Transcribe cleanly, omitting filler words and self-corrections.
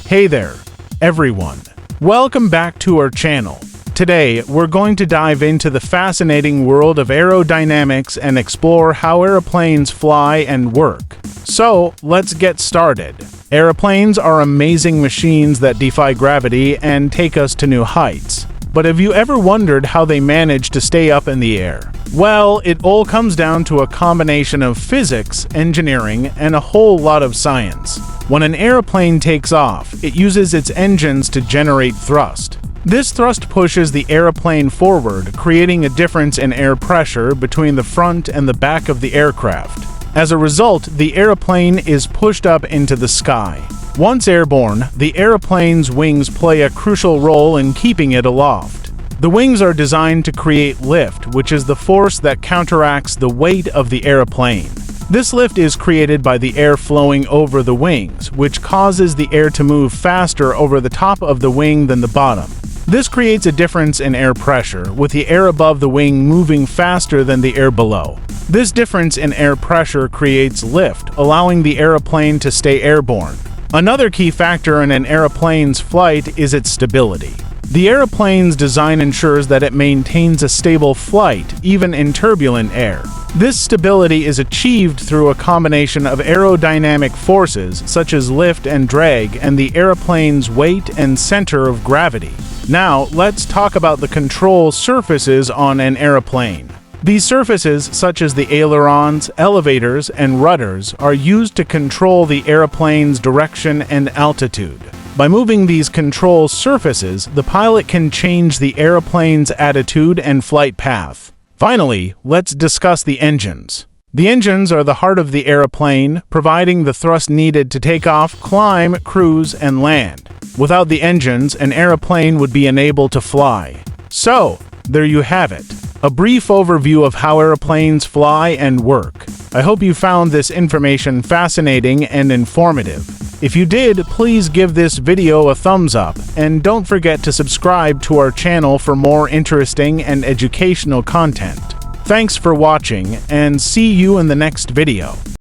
Hey there, everyone. Welcome back to our channel. Today, we're going to dive into the fascinating world of aerodynamics and explore how airplanes fly and work. So, let's get started. Airplanes are amazing machines that defy gravity and take us to new heights. But have you ever wondered how they manage to stay up in the air? Well, it all comes down to a combination of physics, engineering, and a whole lot of science. When an airplane takes off, it uses its engines to generate thrust. This thrust pushes the airplane forward, creating a difference in air pressure between the front and the back of the aircraft. As a result, the airplane is pushed up into the sky. Once airborne, the airplane's wings play a crucial role in keeping it aloft. The wings are designed to create lift, which is the force that counteracts the weight of the airplane. This lift is created by the air flowing over the wings, which causes the air to move faster over the top of the wing than the bottom. This creates a difference in air pressure, with the air above the wing moving faster than the air below. This difference in air pressure creates lift, allowing the airplane to stay airborne. Another key factor in an airplane's flight is its stability. The airplane's design ensures that it maintains a stable flight, even in turbulent air. This stability is achieved through a combination of aerodynamic forces, such as lift and drag, and the airplane's weight and center of gravity. Now, let's talk about the control surfaces on an airplane. These surfaces, such as the ailerons, elevators, and rudders, are used to control the airplane's direction and altitude. By moving these control surfaces, the pilot can change the airplane's attitude and flight path. Finally, let's discuss the engines. The engines are the heart of the airplane, providing the thrust needed to take off, climb, cruise, and land. Without the engines, an airplane would be unable to fly. So, there you have it. A brief overview of how airplanes fly and work. I hope you found this information fascinating and informative. If you did, please give this video a thumbs up, and don't forget to subscribe to our channel for more interesting and educational content. Thanks for watching, and see you in the next video.